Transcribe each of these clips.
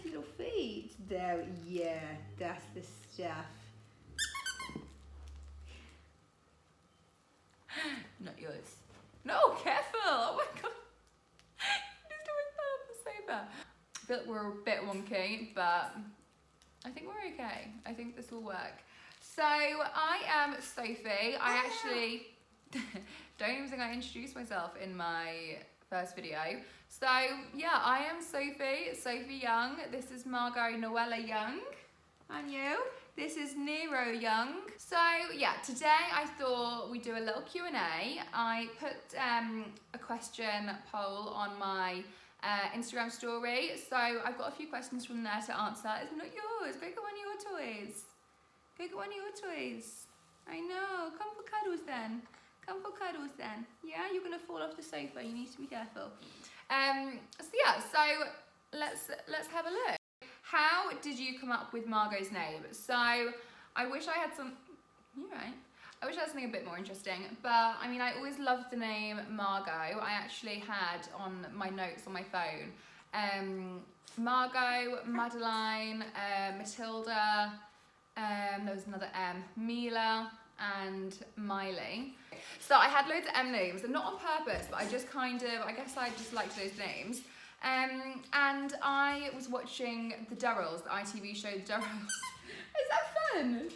little feet. There, yeah, that's the stuff. Not yours. No, careful! Oh my god. You just always fell off the sofa. I feel like we're a bit wonky, but I think we're okay. I think this will work. So I am Sophie. I actually don't even think I introduced myself in my first video. So yeah, I am Sophie Young. This is Margo Noella Young. And you? This is Nero Young. So yeah, today I thought we'd do a little Q&A. I put a question poll on my Instagram story. So I've got a few questions from there to answer. It's not yours. Go get one of your toys. Go get one of your toys. I know. Come for cuddles then. Come for cuddles then. Yeah, you're gonna fall off the sofa. You need to be careful. So yeah, so let's have a look. How did you come up with Margo's name? So I wish I had some. You're right. I wish I had something a bit more interesting, but I mean, I always loved the name Margo. I actually had on my notes on my phone, Margo, Madeline, Matilda, there was another M, Mila, and Miley. So I had loads of M names, and not on purpose, but I just kind of, I guess I just liked those names. And I was watching the Durrells, the ITV show The Durrells. Is that fun?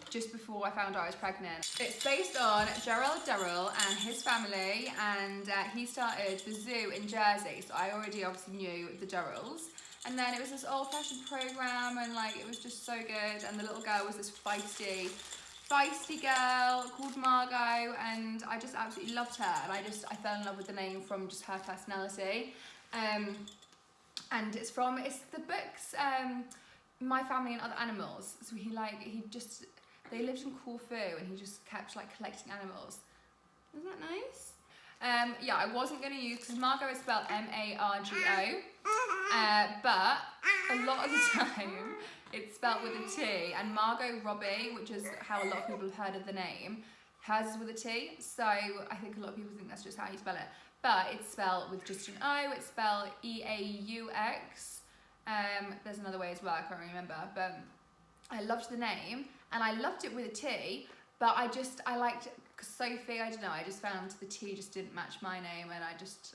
Just before I found out I was pregnant. It's based on Gerald Durrell and his family, and he started the zoo in Jersey, so I already obviously knew the Durrells. And then it was this old-fashioned program, and like it was just so good, and the little girl was this feisty girl called Margo, and I just absolutely loved her, and I fell in love with the name from just her personality. And it's the books, My Family and Other Animals. So they lived in Corfu, and he just kept like collecting animals. Isn't that nice? Yeah, I wasn't going to use, because Margo is spelled M-A-R-G-O, but a lot of the time it's spelled with a T, and Margot Robbie, which is how a lot of people have heard of the name, hers is with a T, so I think a lot of people think that's just how you spell it. But it's spelled with just an O, it's spelled E-A-U-X. There's another way as well, I can't remember, but I loved the name, and I loved it with a T, but I liked Sophie, I don't know, I just found the T just didn't match my name, and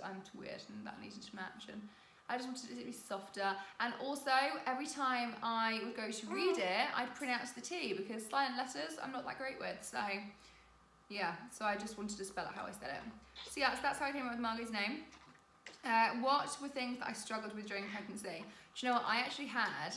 I'm weird, and that needed to match, and I just wanted it to be softer. And also, every time I would go to read it, I'd pronounce the T, because silent letters I'm not that great with, so yeah, so I just wanted to spell it how I said it. So yeah, so that's how I came up with Margo's name. What were things that I struggled with during pregnancy? Do you know what, I actually had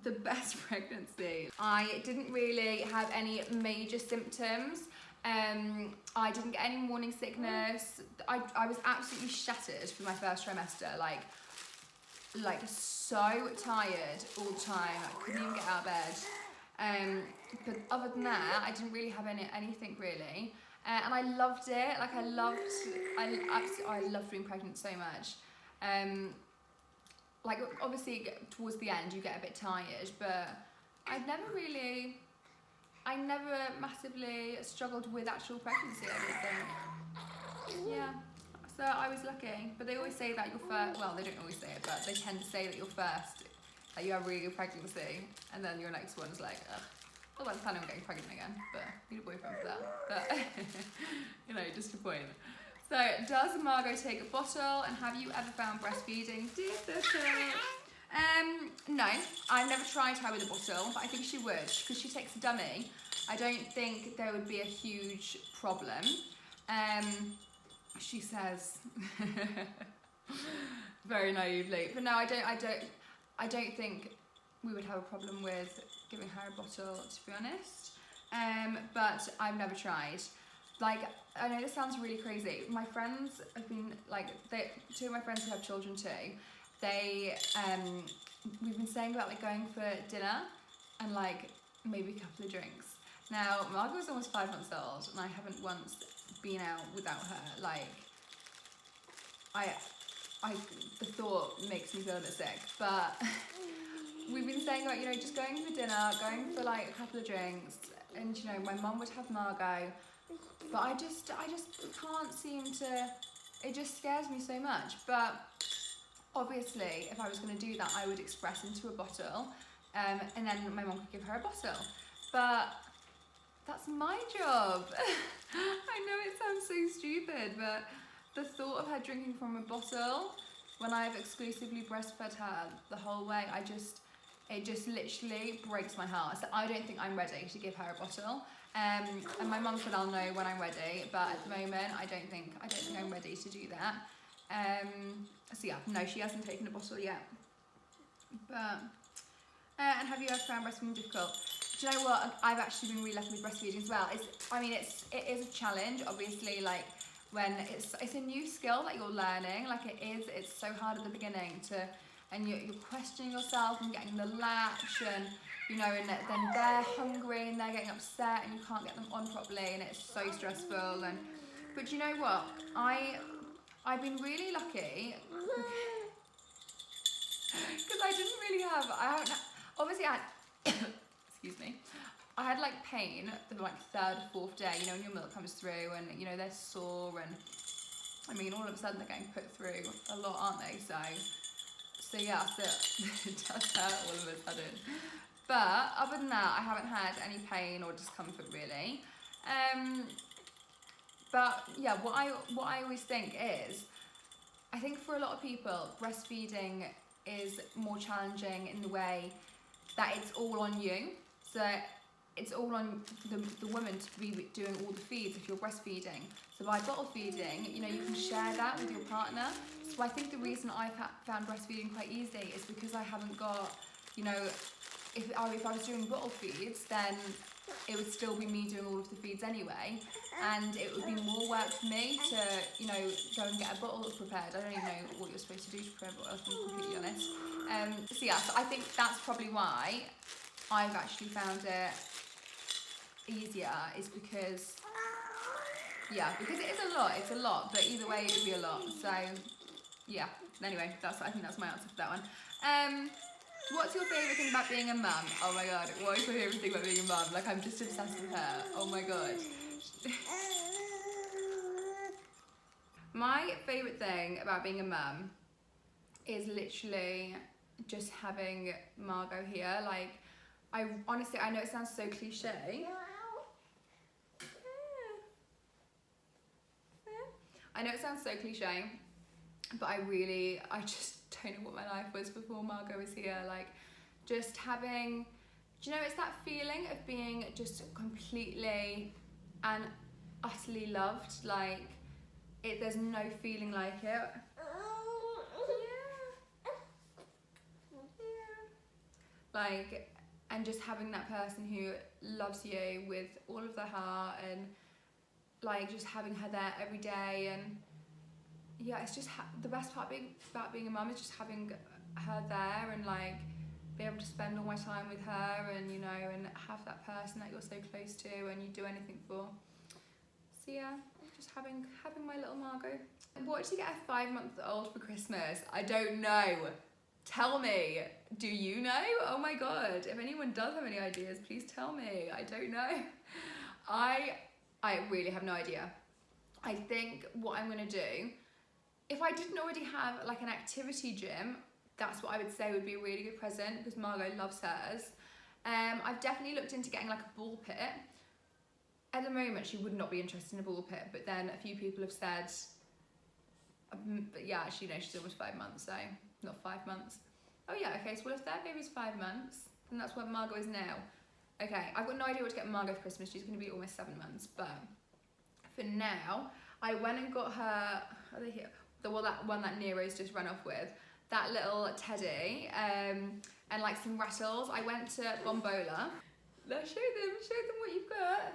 the best pregnancy. I didn't really have any major symptoms. I didn't get any morning sickness. I was absolutely shattered for my first trimester, like so tired all the time. I couldn't even get out of bed. But other than that, I didn't really have anything really. And I loved it. Like I loved being pregnant so much. Like obviously towards the end you get a bit tired, but I never massively struggled with actual pregnancy, I don't think. Yeah, so I was lucky. But they always say that you're first, well, they don't always say it, but they tend to say that you're first, that you have a really good pregnancy, and then your next one's like, ugh. Well, I'm planning on getting pregnant again, but I need a boyfriend for that. But, you know, just a point. So, does Margo take a bottle, and have you ever found breastfeeding difficult? No, I've never tried her with a bottle, but I think she would, because she takes a dummy. I don't think there would be a huge problem. She says, very naively, but no, I don't think we would have a problem with giving her a bottle, to be honest. But I've never tried. Like, I know this sounds really crazy. My friends have been, like, two of my friends who have children too, we've been saying about, like, going for dinner and, like, maybe a couple of drinks. Now, Margo's almost 5 months old, and I haven't once been out without her. Like, the thought makes me feel a bit sick, but we've been saying about, you know, just going for dinner, going for, like, a couple of drinks, and, you know, my mum would have Margo, but I just can't seem to, it just scares me so much. But obviously, if I was going to do that, I would express into a bottle, and then my mum could give her a bottle. But that's my job. I know it sounds so stupid, but the thought of her drinking from a bottle when I've exclusively breastfed her the whole way, it just literally breaks my heart. So I don't think I'm ready to give her a bottle. And my mum said I'll know when I'm ready, but at the moment I don't think I'm ready to do that. So yeah, no, she hasn't taken a bottle yet. But and have you ever found breastfeeding difficult? Do you know what? I've actually been really lucky with breastfeeding as well. It is a challenge, obviously, like when it's a new skill that you're learning. Like it's so hard at the beginning and you're questioning yourself and getting the latch, and you know, and then they're hungry and they're getting upset and you can't get them on properly, and it's so stressful. But you know what? I've been really lucky because I haven't obviously I had excuse me, I had like pain the like third or fourth day, you know, when your milk comes through and you know they're sore, and I mean all of a sudden they're getting put through a lot, aren't they? So yeah, so it does hurt all of a sudden. But other than that, I haven't had any pain or discomfort really. But yeah, what I always think is, I think for a lot of people, breastfeeding is more challenging in the way that it's all on you. So it's all on the woman to be doing all the feeds if you're breastfeeding. So by bottle feeding, you know, you can share that with your partner. So I think the reason I've found breastfeeding quite easy is because I haven't got, you know, if I was doing bottle feeds, then it would still be me doing all of the feeds anyway, and it would be more work for me to, you know, go and get a bottle prepared. I don't even know what you're supposed to do to prepare a bottle, to be completely honest. So yeah, so I think that's probably why I've actually found it easier, is because, yeah, because it is it's a lot, but either way it would be a lot. So yeah, anyway, I think that's my answer for that one. What's your favourite thing about being a mum? Oh my god, what is my favourite thing about being a mum? Like, I'm just obsessed with her. Oh my god. My favourite thing about being a mum is literally just having Margo here. Like, I honestly, I know it sounds so cliche. I know it sounds so cliche, but I just don't know what my life was before Margo was here. Like, just having, do you know, it's that feeling of being just completely and utterly loved. Like, there's no feeling like it. Like, and just having that person who loves you with all of their heart, and like just having her there every day. And yeah, it's just the best part about being a mum is just having her there, and like be able to spend all my time with her, and you know, and have that person that you're so close to and you do anything for. So yeah, just having my little Margo. What did you get a 5-month-old for Christmas? I don't know. Tell me. Do you know? Oh my god. If anyone does have any ideas, please tell me. I don't know. I really have no idea. I think what I'm gonna do, if I didn't already have like an activity gym, that's what I would say would be a really good present, because Margo loves hers. I've definitely looked into getting like a ball pit. At the moment, she would not be interested in a ball pit, but then a few people have said, but yeah, actually, no, she's almost 5 months, so not 5 months. Oh yeah, okay, so well, if their baby's 5 months, then that's what Margo is now. Okay, I've got no idea what to get Margo for Christmas. She's going to be almost 7 months, but for now, I went and got her, are they here? That one that Nero's just run off with, that little teddy, and like some rattles. I went to Bombola. Let's show them what you've got.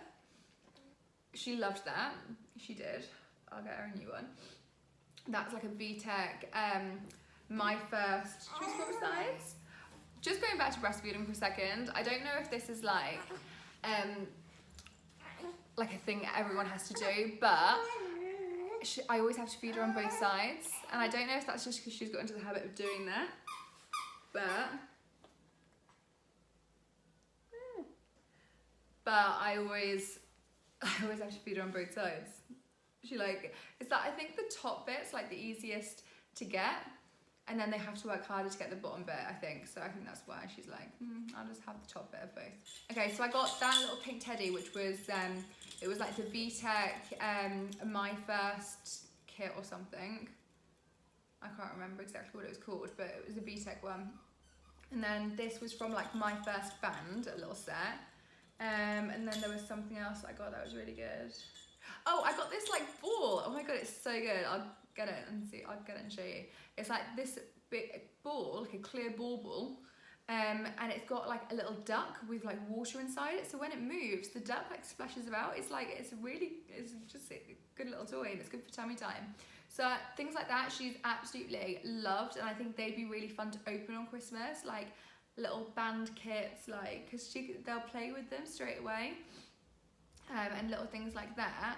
She loved that. She did. I'll get her a new one. That's like a VTech, my first, should we swap sides? Just going back to breastfeeding for a second, I don't know if this is like a thing everyone has to do, but I always have to feed her on both sides, and I don't know if that's just because she's got into the habit of doing that, but I always have to feed her on both sides. She like, it's that, I think the top bit's like the easiest to get, and then they have to work harder to get the bottom bit, I think. So I think that's why she's like, I'll just have the top bit of both. Okay, so I got that little pink teddy, which was, it was like the VTech My First kit or something. I can't remember exactly what it was called, but it was a VTech one. And then this was from like My First Band, a little set. And then there was something else I got that was really good. Oh, I got this like ball. Oh my god, it's so good. I'll get it and see. I'll get it and show you. It's like this big ball, like a clear ball. And it's got like a little duck with like water inside it. So when it moves, the duck like splashes about. It's just a good little toy, and it's good for tummy time. So things like that, she's absolutely loved, and I think they'd be really fun to open on Christmas, like little band kits, like, because they'll play with them straight away, and little things like that.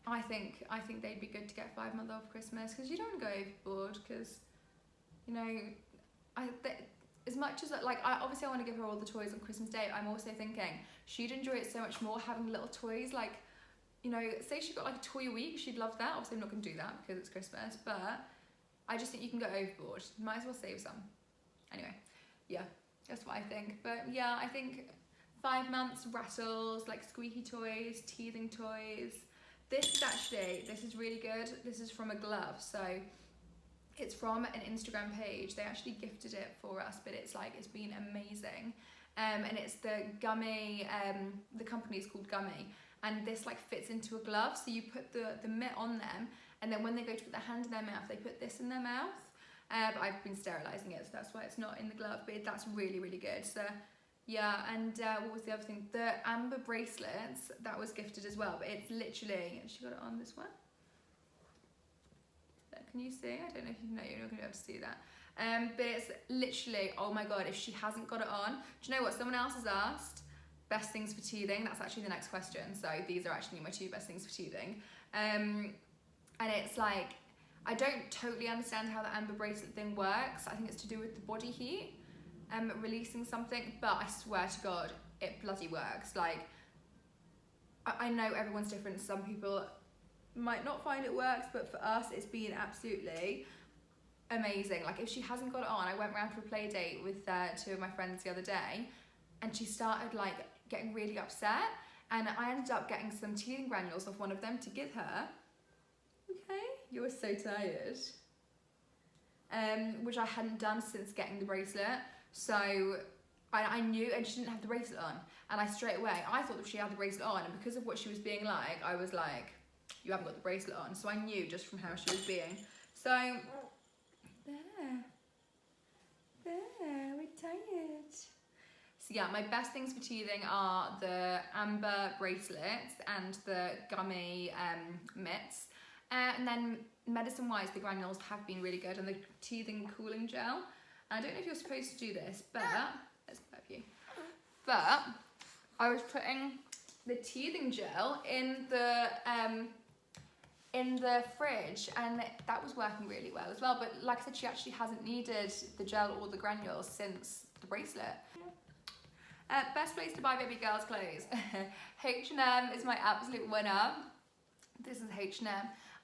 I think they'd be good to get 5 months off Christmas, because you don't want to go overboard, because, you know, as much as like obviously I want to give her all the toys on Christmas Day, I'm also thinking she'd enjoy it so much more having little toys, like, you know, say she got like a toy a week, she'd love that. Obviously I'm not going to do that because it's Christmas, but I just think you can go overboard. Might as well save some. Anyway, yeah, that's what I think. But yeah, I think 5 months, rattles, like squeaky toys, teething toys. This is really good. This is from a glove, so it's from an Instagram page. They actually gifted it for us, but it's been amazing. And it's the Gummy, the company's called Gummy. And this like fits into a glove, so you put the mitt on them, and then when they go to put their hand in their mouth, they put this in their mouth. But I've been sterilising it, so that's why it's not in the glove, but that's really, really good. So yeah, and what was the other thing? The amber bracelets, that was gifted as well, but it's literally, she got it on this one. Can you see? I don't know if you know, you're not going to be able to see that. But it's literally, oh my god, if she hasn't got it on, do you know what, someone else has asked? Best things for teething, that's actually the next question. So these are actually my 2 best things for teething. And it's like, I don't totally understand how the amber bracelet thing works. I think it's to do with the body heat, releasing something, but I swear to God, it bloody works. Like, I know everyone's different. Some people might not find it works, but for us, it's been absolutely amazing. Like, if she hasn't got it on, I went round for a play date with 2 of my friends the other day, and she started like getting really upset, and I ended up getting some teething granules off one of them to give her. Okay, you're so tired. Which I hadn't done since getting the bracelet, so I knew, and she didn't have the bracelet on, and I straight away, I thought that she had the bracelet on, and because of what she was being like, I was like, you haven't got the bracelet on. So I knew just from how she was being. So there, we're tired. So yeah, my best things for teething are the amber bracelets and the Gummy mitts. And then medicine-wise, the granules have been really good, and the teething cooling gel. I don't know if you're supposed to do this, but let's clap you. But I was putting the teething gel in the fridge, and that was working really well as well. But like I said, she actually hasn't needed the gel or the granules since the bracelet. Best place to buy baby girls' clothes. H&M is my absolute winner. This is H&M.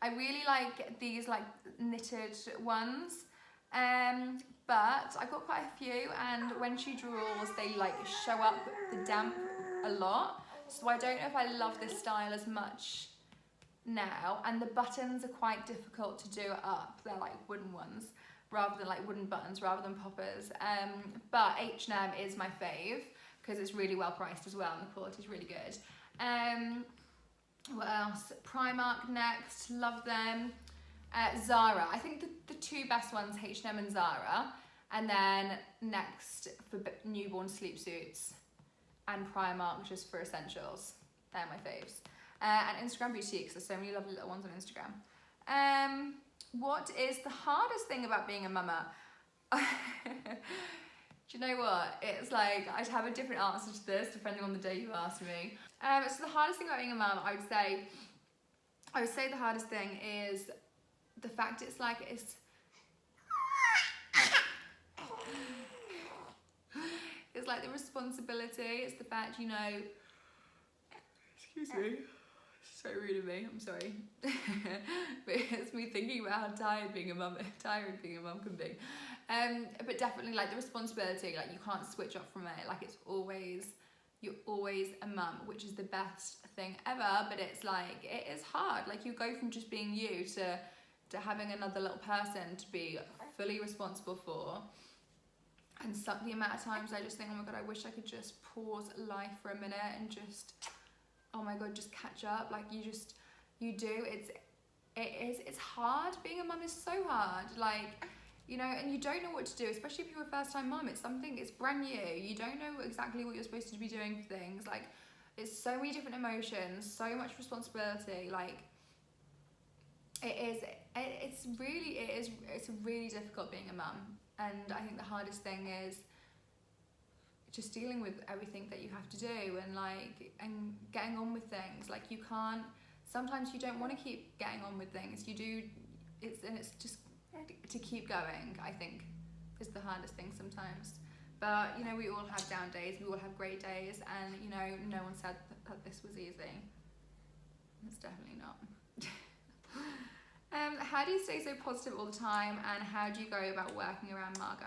I really like these like knitted ones, but I've got quite a few, and when she draws, they like show up the damp a lot. So I don't know if I love this style as much now, and the buttons are quite difficult to do up. They're like wooden ones rather than like wooden buttons rather than poppers. But H&M is my fave because it's really well priced as well, and the quality is really good. What else? Primark next, love them. Zara, I think the 2 best ones, H&M and Zara, and then next for newborn sleep suits, and Primark just for essentials. They're my faves. And Instagram boutiques, there's so many lovely little ones on Instagram. What is the hardest thing about being a mama? Do you know what? It's like, I'd have a different answer to this depending on the day you ask me. So the hardest thing about being a mum, I would say the hardest thing is the fact it's like the responsibility. It's the fact, you know, excuse me, very rude of me, I'm sorry. But it's me thinking about how tired being a mum can be. But definitely like the responsibility, like you can't switch off from it. Like you're always a mum, which is the best thing ever, but it's like, it is hard. Like you go from just being you to having another little person to be fully responsible for. And the amount of times I just think, oh my God, I wish I could just pause life for a minute and just, oh my God, just catch up. Like you do, it's hard. Being a mum is so hard. Like, you know, and you don't know what to do, especially if you're a first time mum. It's brand new. You don't know exactly what you're supposed to be doing for things. Like, it's so many different emotions, so much responsibility. Like, it's really difficult being a mum. And I think the hardest thing is just dealing with everything that you have to do and getting on with things. Like you can't, sometimes you don't want to keep getting on with things. You do, it's just to keep going, I think, is the hardest thing sometimes. But, you know, we all have down days, we all have great days, and, you know, no one said that this was easy. It's definitely not. How do you stay so positive all the time, and how do you go about working around Margo?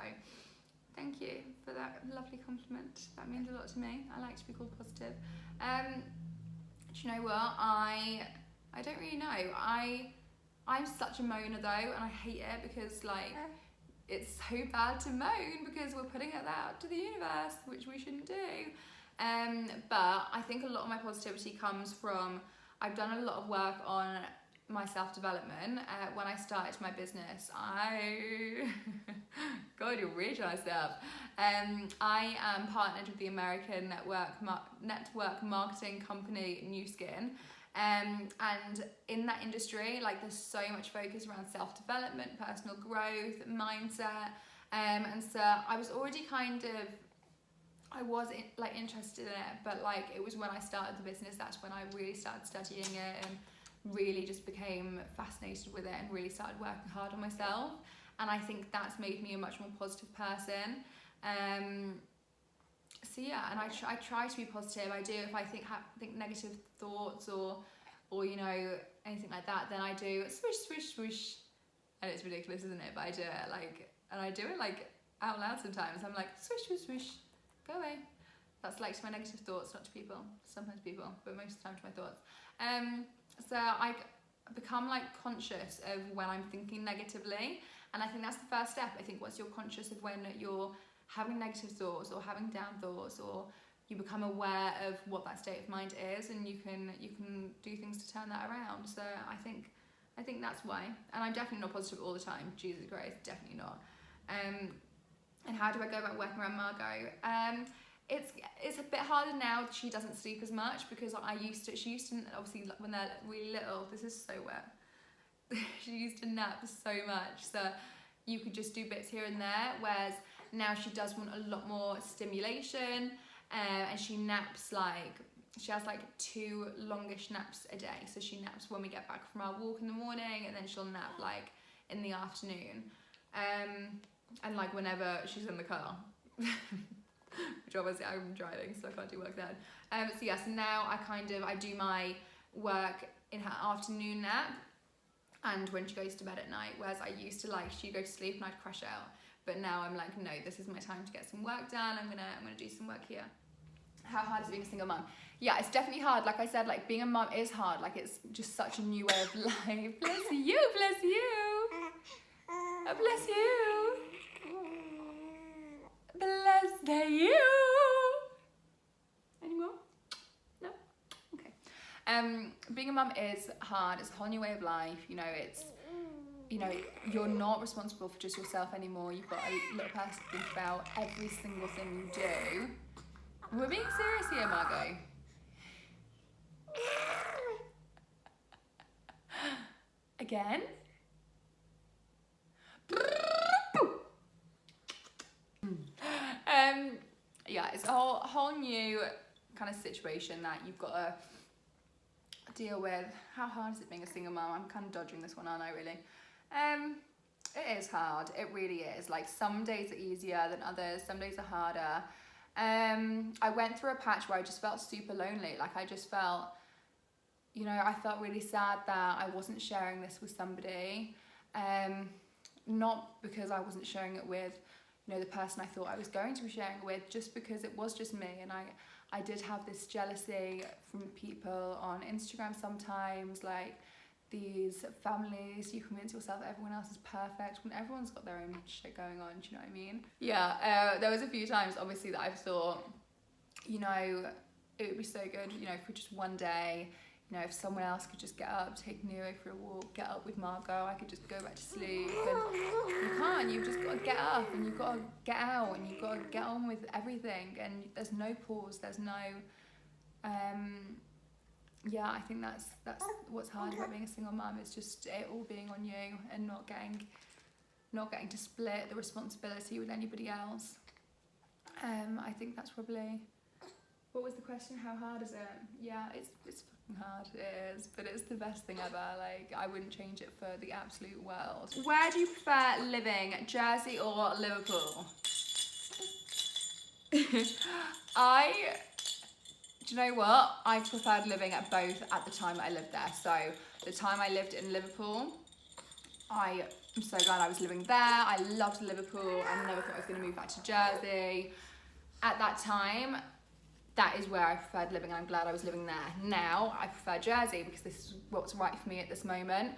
Thank you for that lovely compliment. That means a lot to me. I like to be called positive. Do you know what? I don't really know. I'm such a moaner though, and I hate it because like it's so bad to moan because we're putting it out to the universe, which we shouldn't do. But I think a lot of my positivity comes from, I've done a lot of work on my self-development. When I started my business, God, you're really trying to step. I am partnered with the American network marketing company New Skin. And in that industry, like there's so much focus around self-development, personal growth, mindset. And so I was already interested in it, but like it was when I started the business, that's when I really started studying it and really just became fascinated with it and really started working hard on myself. And I think that's made me a much more positive person. So yeah, and I try to be positive. I do. If I think negative thoughts or you know, anything like that, then I do swish, swish, swish. And it's ridiculous, isn't it? But I do it and I do it like out loud sometimes. I'm like, swish, swish, swish, go away. That's like to my negative thoughts, not to people. Sometimes people, but most of the time to my thoughts. So I become like conscious of when I'm thinking negatively. And I think that's the first step. I think once you're conscious of when you're having negative thoughts or having down thoughts, or you become aware of what that state of mind is, and you can do things to turn that around. So I think that's why. And I'm definitely not positive all the time. Jesus Christ, definitely not. And how do I go about working around Margo? It's a bit harder now. She doesn't sleep as much because she used to, obviously when they're really little, this is so wet. She used to nap so much, so you could just do bits here and there, whereas now she does want a lot more stimulation, and she naps she has like 2 longish naps a day. So she naps when we get back from our walk in the morning, and then she'll nap like in the afternoon, and like whenever she's in the car. Which obviously I'm driving, so I can't do work then. So yeah, so now I do my work in her afternoon nap, and when she goes to bed at night, whereas I used to she'd go to sleep and I'd crash out. But now I'm like, no, this is my time to get some work done. I'm gonna do some work here. How hard is being a single mum? Yeah, it's definitely hard. Like I said, like being a mum is hard. Like it's just such a new way of life. Bless you, bless you. Oh, bless you. Bless you. Any more? No? Okay. Being a mum is hard. It's a whole new way of life. You know, you're not responsible for just yourself anymore. You've got a little person to think about every single thing you do. We're being serious here, Margo. Again? Yeah, it's a whole new kind of situation that you've got to deal with. How hard is it being a single mum? I'm kind of dodging this one, aren't I, really? It is hard. It really is. Like some days are easier than others. Some days are harder. I went through a patch where I just felt super lonely. Like I just felt you know, I felt really sad that I wasn't sharing this with somebody. Not because I wasn't sharing it with, you know, the person I thought I was going to be sharing it with, just because it was just me. And I did have this jealousy from people on Instagram sometimes, like these families, you convince yourself everyone else is perfect when everyone's got their own shit going on, do you know what I mean? Yeah, there was a few times obviously that I thought, you know, it would be so good, you know, for just one day, you know, if someone else could just get up, take Nero for a walk, get up with Margo, I could just go back to sleep. And you can't, you've just got to get up and you've got to get out and you've got to get on with everything, and there's no pause, there's no, yeah, I think that's what's hard about being a single mum. It's just it all being on you and not getting to split the responsibility with anybody else. I think that's probably. What was the question? How hard is it? Yeah, it's fucking hard. It is, but it's the best thing ever. Like, I wouldn't change it for the absolute world. Where do you prefer living, Jersey or Liverpool? Do you know what? I preferred living at both at the time that I lived there. So the time I lived in Liverpool, I am so glad I was living there. I loved Liverpool. I never thought I was going to move back to Jersey. At that time, that is where I preferred living. I'm glad I was living there. Now I prefer Jersey because this is what's right for me at this moment.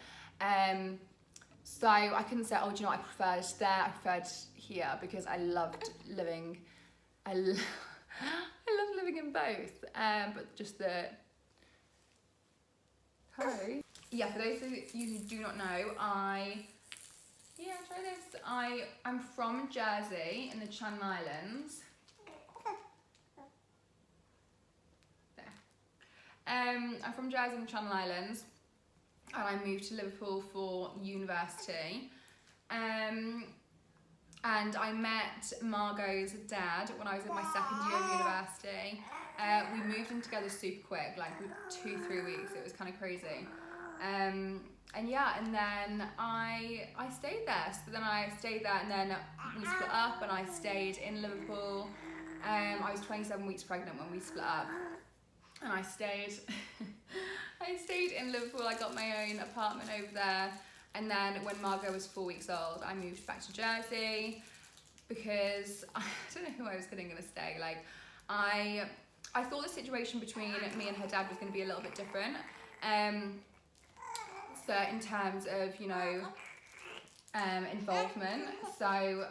So I couldn't say, oh, do you know what? I preferred there, I preferred here, because I loved living. I love living in both, but just the. Hi. Yeah, for those of you who do not know, try this. I'm from Jersey in the Channel Islands. I'm from Jersey in the Channel Islands, and I moved to Liverpool for university. And I met Margo's dad when I was in my second year of university. We moved in together super quick, like 2-3 weeks. It was kind of crazy. And yeah, and then I stayed there. So then I stayed there, and then we split up, and I stayed in Liverpool. I was 27 weeks pregnant when we split up. And I stayed in Liverpool. I got my own apartment over there. And then when Margo was 4 weeks old, I moved back to Jersey because I don't know who I was going to stay. Like, I thought the situation between me and her dad was going to be a little bit different. So in terms of, you know, involvement. So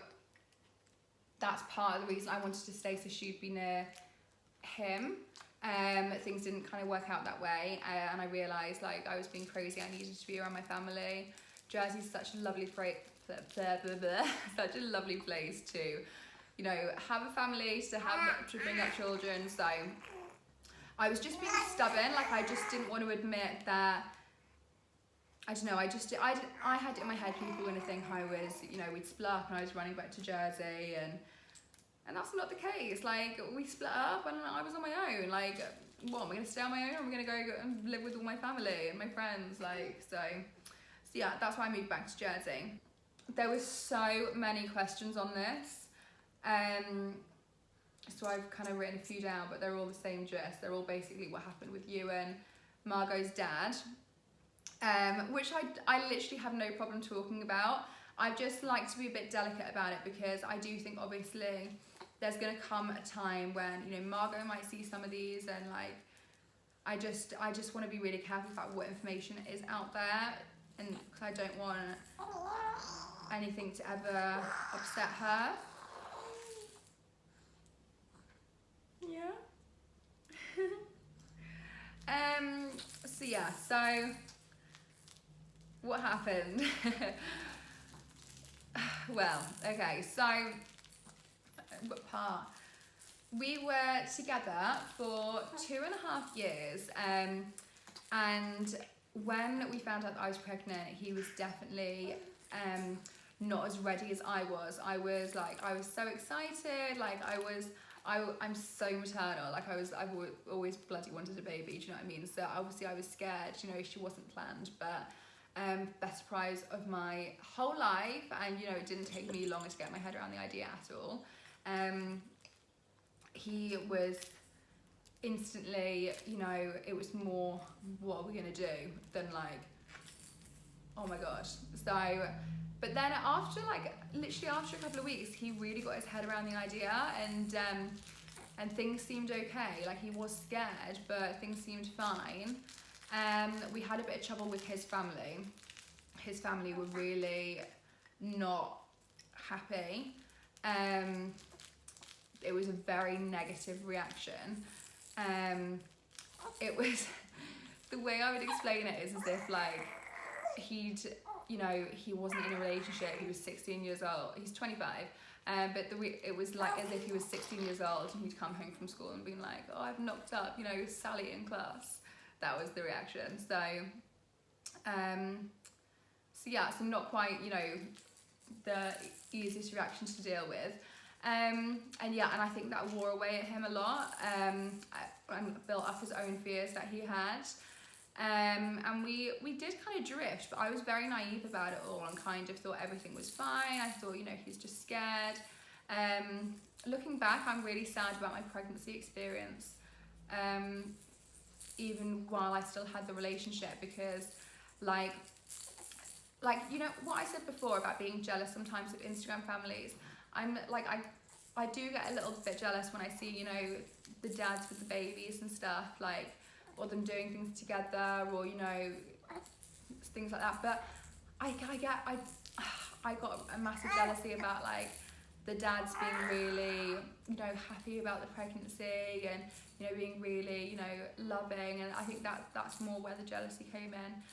that's part of the reason I wanted to stay, so she'd be near him. Things didn't kind of work out that way, and I realised, like, I was being crazy. I needed to be around my family. Jersey's such a lovely such a lovely place to, you know, have a family, to bring up children. So I was just being stubborn. Like, I just didn't want to admit that. I don't know. I had it in my head people were gonna think I was, you know, we'd split up and I was running back to Jersey, and that's not the case. Like, we split up and I was on my own. Like, what, am I going to stay on my own, or am I going to go and live with all my family and my friends? Like, so yeah, that's why I moved back to Jersey. There were so many questions on this. So I've kind of written a few down, but they're all the same gist. They're all basically what happened with you and Margo's dad, which I literally have no problem talking about. I just like to be a bit delicate about it, because I do think, obviously, there's going to come a time when, you know, Margo might see some of these, and like, I just want to be really careful about what information is out there, and because I don't want anything to ever upset her. Yeah. So yeah, so what happened? Well, okay, so what part? We were together for 2.5 years, and when we found out that I was pregnant, he was definitely not as ready as I was. I was so excited, like I'm so maternal, like I've always bloody wanted a baby, do you know what I mean? So obviously I was scared, you know, she wasn't planned, but best surprise of my whole life, and you know, it didn't take me long to get my head around the idea at all. He was instantly, you know, it was more, what are we gonna do, than like, oh my god. So, but then after like, literally after a couple of weeks, he really got his head around the idea, and things seemed okay. Like, he was scared, but things seemed fine. We had a bit of trouble with his family. His family were really not happy. It was a very negative reaction. It was, the way I would explain it is as if like he'd, you know, he wasn't in a relationship, he was 16 years old, he's 25, but it was like as if he was 16 years old and he'd come home from school and been like, oh, I've knocked up, you know, Sally in class. That was the reaction. So, so yeah, so not quite, you know, the easiest reactions to deal with. And yeah, and I think that wore away at him a lot, and built up his own fears that he had. And we did kind of drift, but I was very naive about it all and kind of thought everything was fine. I thought, you know, he's just scared. Looking back, I'm really sad about my pregnancy experience, even while I still had the relationship, because like, you know, what I said before about being jealous sometimes of Instagram families, I'm like, I do get a little bit jealous when I see, you know, the dads with the babies and stuff, like, or them doing things together, or, you know, things like that. But I got a massive jealousy about like the dads being really, you know, happy about the pregnancy, and, you know, being really, you know, loving, and I think that's more where the jealousy came in.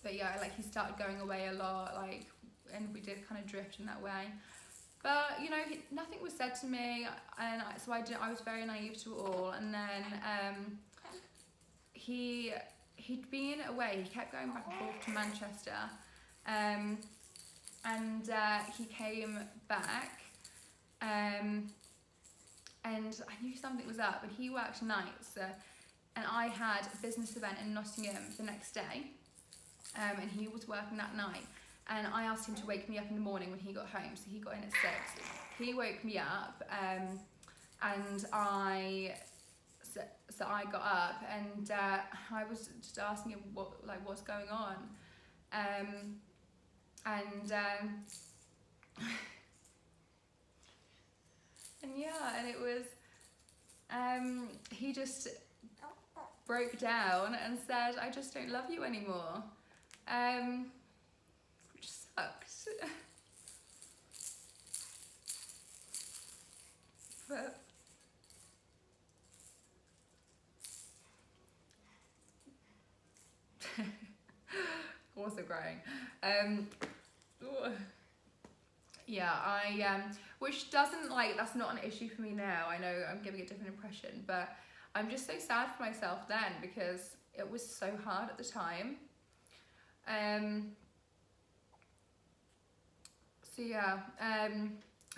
But yeah, like, he started going away a lot, like, and we did kind of drift in that way. But, you know, nothing was said to me, and so I was very naive to it all. And then he'd been away, he kept going back and forth to Manchester, and he came back, and I knew something was up, and he worked nights, and I had a business event in Nottingham the next day, and he was working that night. And I asked him to wake me up in the morning when he got home, so he got in at 6. He woke me up, and so I got up, and I was just asking him what's going on, and yeah, and it was, he just broke down and said, I just don't love you anymore. Which sucked. But also crying. Yeah, which doesn't, like, that's not an issue for me now. I know I'm giving a different impression, but I'm just so sad for myself then, because it was so hard at the time. So yeah,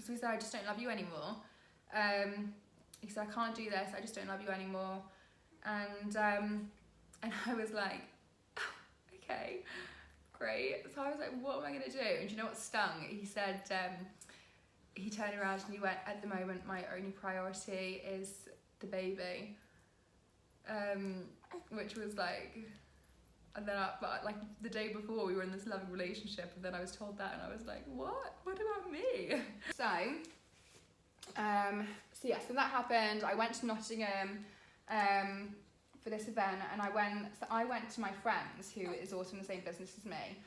so he said, I just don't love you anymore. He said, I can't do this, I just don't love you anymore. And I was like, oh, okay, great. So I was like, what am I gonna do? And do you know what stung? He said, he turned around and he went, at the moment, my only priority is the baby. Which was like, and then but like the day before we were in this loving relationship, and then I was told that, and I was like, what about me? So yeah, so that happened. I went to Nottingham for this event, and I went to my friends, who is also in the same business as me,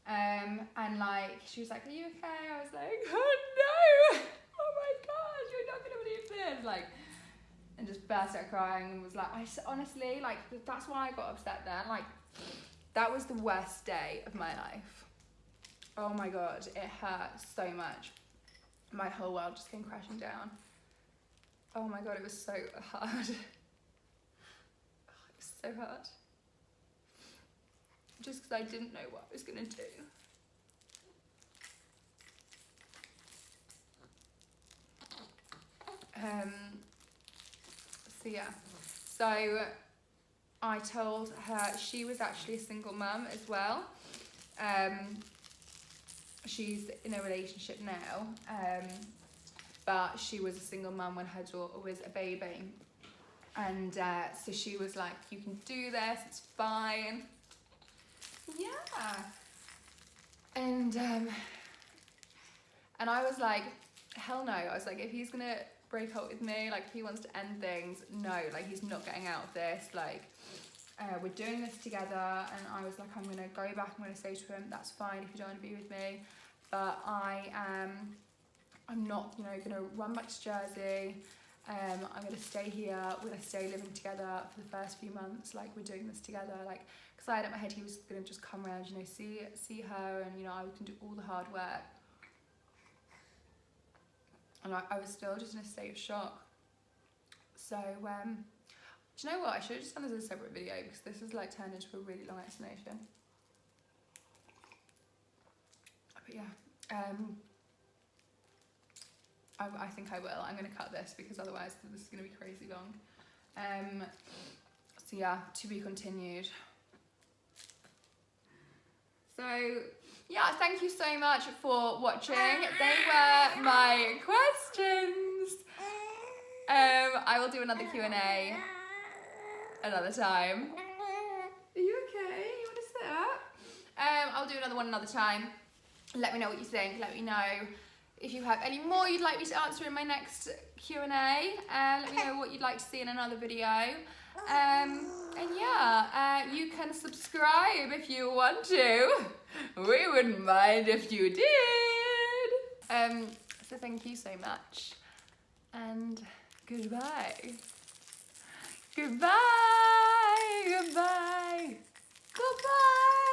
and like, she was like, are you okay? I was like, oh no, oh my god, you're not gonna believe this, like, and just burst out crying, and was like, honestly, like, that's why I got upset then. Like, that was the worst day of my life. Oh my god, it hurt so much. My whole world just came crashing down. Oh my god, it was so hard. It was so hard. Just because I didn't know what I was gonna do. So yeah, so I told her, she was actually a single mum as well. She's in a relationship now, but she was a single mum when her daughter was a baby. And so she was like, you can do this, it's fine. Yeah. And I was like, hell no. I was like, if he's gonna break up with me, like if he wants to end things, no, like he's not getting out of this. Like we're doing this together. And I was like, I'm gonna go back, I'm gonna say to him, that's fine if you don't want to be with me, but I'm not, you know, gonna run back to Jersey. I'm gonna stay here, we're gonna stay living together for the first few months, like we're doing this together, like, because I had in my head he was gonna just come around, you know, see her, and, you know, I can do all the hard work. And I was still just in a state of shock. So, do you know what, I should have just done this as a separate video, because this has like turned into a really long explanation. But yeah, I think I will. I'm going to cut this because otherwise this is going to be crazy long. So yeah, to be continued. So yeah, thank you so much for watching. They were my questions. I will do another Q&A another time. Are you okay? You want to sit up? I'll do another one another time. Let me know what you think. Let me know if you have any more you'd like me to answer in my next Q&A. Let me know what you'd like to see in another video. And yeah, you can subscribe if you want to. We wouldn't mind if you did. So thank you so much. And goodbye. Goodbye. Goodbye. Goodbye.